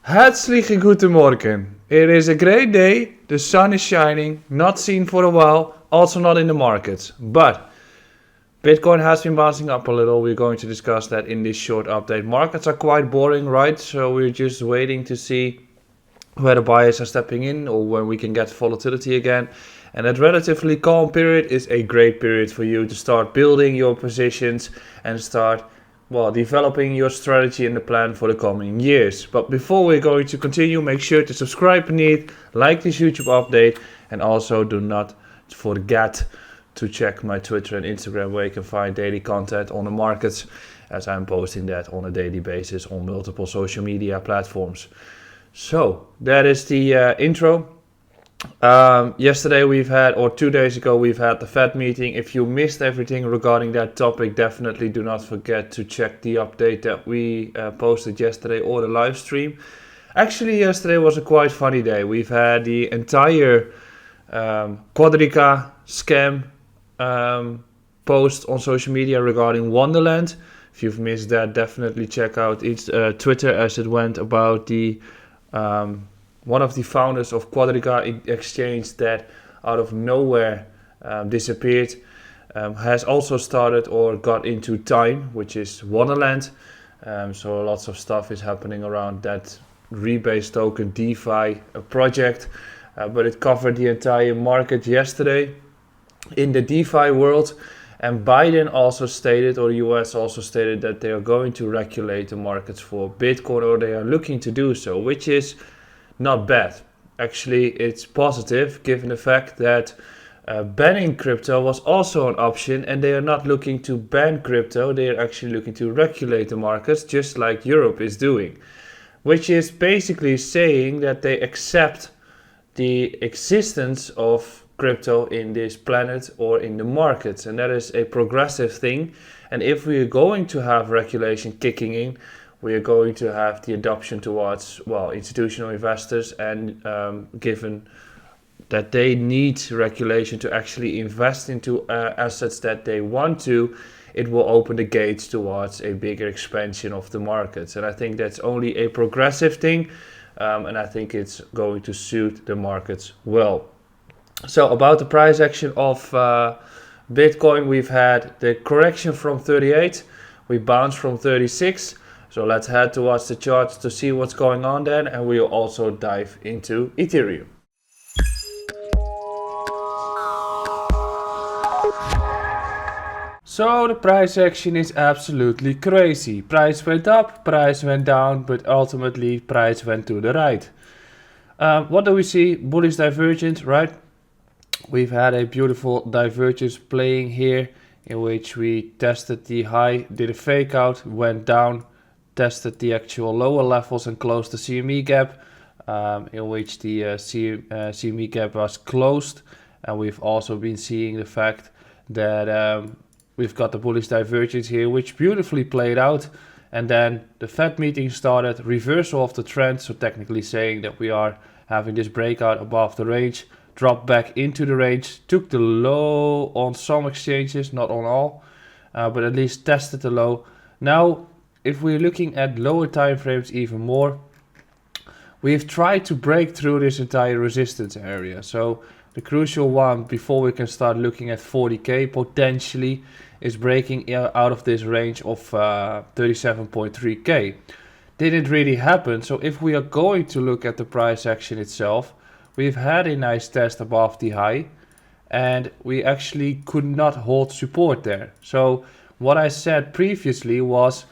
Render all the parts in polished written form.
Herzlichen guten Morgen. It is a great day, the sun is shining, not seen for a while, also not in the markets. But Bitcoin has been bouncing up a little. We're going to discuss that in this short update. Markets are quite boring, right? So we're just waiting to see where the buyers are stepping in or when we can get volatility again. And that relatively calm period is a great period for you to start building your positions and start developing your strategy and the plan for the coming years. But before we're going to continue, make sure to subscribe beneath, like this YouTube update, and also do not forget to check my Twitter and Instagram where you can find daily content on the markets, as I'm posting that on a daily basis on multiple social media platforms. So that is the intro. Yesterday we've had, or 2 days ago, we've had the Fed meeting. If you missed everything regarding that topic, definitely do not forget to check the update that we posted yesterday or the live stream. Actually, yesterday was a quite funny day. We've had the entire Quadriga scam post on social media regarding Wonderland. If you've missed that, definitely check out Twitter as it went about the one of the founders of Quadriga exchange that out of nowhere disappeared, has also started or got into Time, which is Wonderland. So lots of stuff is happening around that rebase token DeFi project, but it covered the entire market yesterday in the DeFi world. And Biden also stated, or the US also stated, that they are going to regulate the markets for Bitcoin, or they are looking to do so, which is not bad. Actually, it's positive given the fact that banning crypto was also an option, and they are not looking to ban crypto, they are actually looking to regulate the markets, just like Europe is doing, which is basically saying that they accept the existence of crypto in this planet or in the markets, and that is a progressive thing. And if we are going to have regulation kicking in, we are going to have the adoption towards institutional investors, and given that they need regulation to actually invest into assets that they want to, it will open the gates towards a bigger expansion of the markets. And I think that's only a progressive thing, and I think it's going to suit the markets well. So about the price action of Bitcoin, we've had the correction from 38, we bounced from 36. So let's head towards the charts to see what's going on then, and we'll also dive into Ethereum. So the price action is absolutely crazy. Price went up, price went down, but ultimately price went to the right. What do we see? Bullish divergence, right? We've had a beautiful divergence playing here, in which we tested the high, did a fake out, went down, tested the actual lower levels and closed the CME gap, in which the CME gap was closed. And we've also been seeing the fact that we've got the bullish divergence here, which beautifully played out. And then the Fed meeting started, reversal of the trend, so technically saying that we are having this breakout above the range, dropped back into the range, took the low on some exchanges, not on all, but at least tested the low. Now, if we're looking at lower time frames even more, we've tried to break through this entire resistance area. So the crucial one before we can start looking at 40k potentially is breaking out of this range of 37.3k. Didn't really happen. So if we are going to look at the price action itself, we've had a nice test above the high, and we actually could not hold support there. So what I said previously was,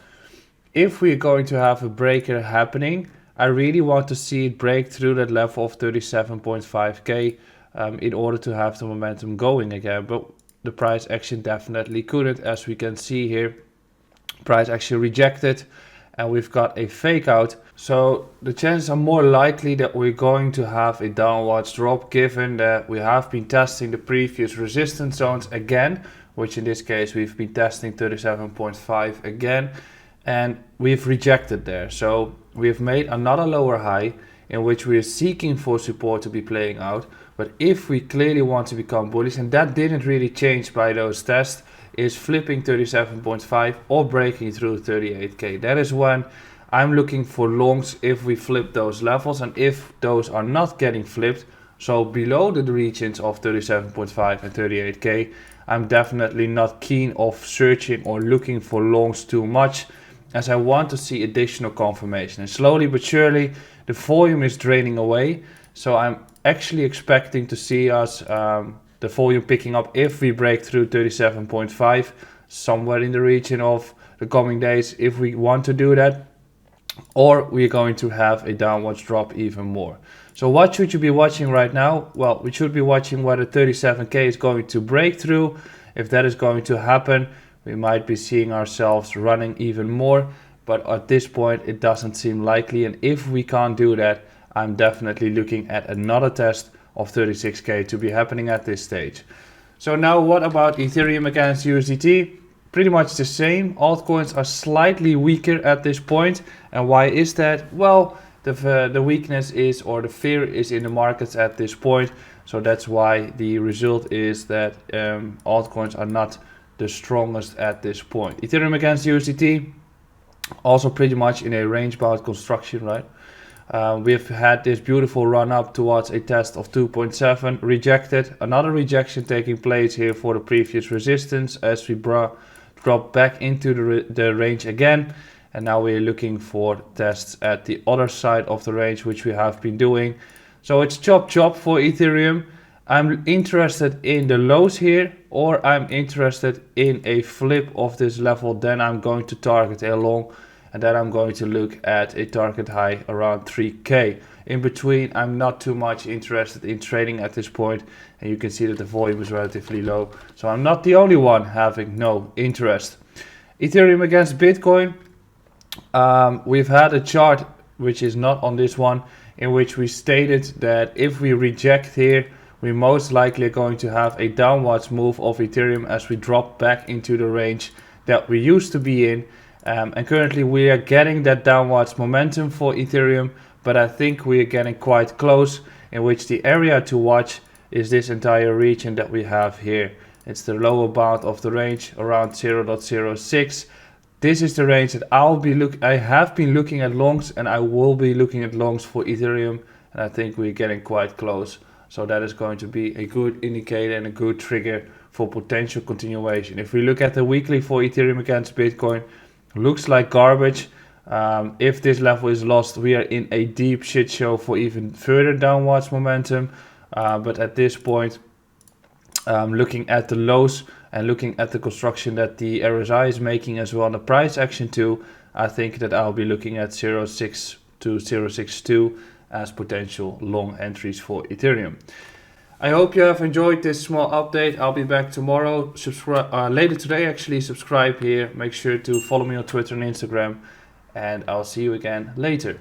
if we're going to have a breaker happening, I really want to see it break through that level of 37.5k in order to have the momentum going again. But the price action definitely couldn't, as we can see here. Price action rejected, and we've got a fake out. So the chances are more likely that we're going to have a downwards drop, given that we have been testing the previous resistance zones again, which in this case we've been testing 37.5 again, and we've rejected there. So we've made another lower high in which we are seeking for support to be playing out. But if we clearly want to become bullish, and that didn't really change by those tests, is flipping 37.5 or breaking through 38k. That is when I'm looking for longs if we flip those levels, and if those are not getting flipped, so below the regions of 37.5 and 38k, I'm definitely not keen of searching or looking for longs too much, as I want to see additional confirmation. And slowly but surely the volume is draining away, so I'm actually expecting to see us the volume picking up if we break through 37.5 somewhere in the region of the coming days, if we want to do that, or we're going to have a downwards drop even more. So what should you be watching right now? Well, we should be watching whether 37k is going to break through. If that is going to happen, we might be seeing ourselves running even more, but at this point it doesn't seem likely, and if we can't do that, I'm definitely looking at another test of 36k to be happening at this stage. So now what about Ethereum against USDT? Pretty much the same. Altcoins are slightly weaker at this point. And why is that? Well, the weakness is, or the fear is in the markets at this point. So that's why the result is that altcoins are not the strongest at this point. Ethereum against USDT, also pretty much in a range bound construction, right? We've had this beautiful run up towards a test of 2.7, rejected. Another rejection taking place here for the previous resistance as we drop back into the range again. And now we're looking for tests at the other side of the range, which we have been doing. So it's chop for Ethereum. I'm interested in the lows here, or I'm interested in a flip of this level. Then I'm going to target a long, and then I'm going to look at a target high around 3k. In between, I'm not too much interested in trading at this point, and you can see that the volume is relatively low. So I'm not the only one having no interest. Ethereum against Bitcoin. We've had a chart, which is not on this one, in which we stated that if we reject here, we most likely are going to have a downwards move of Ethereum as we drop back into the range that we used to be in. And currently we are getting that downwards momentum for Ethereum, but I think we are getting quite close, in which the area to watch is this entire region that we have here. It's the lower bound of the range around 0.06. This is the range that I have been looking at longs, and I will be looking at longs for Ethereum, and I think we're getting quite close. So that is going to be a good indicator and a good trigger for potential continuation. If we look at the weekly for Ethereum against Bitcoin, looks like garbage. If this level is lost, we are in a deep shit show for even further downwards momentum. But at this point, looking at the lows and looking at the construction that the RSI is making as well on the price action too, I think that I'll be looking at 0.6 to 0.62 as potential long entries for Ethereum. I hope you have enjoyed this small update. I'll be back tomorrow, later today actually. Subscribe here, make sure to follow me on Twitter and Instagram, and I'll see you again later.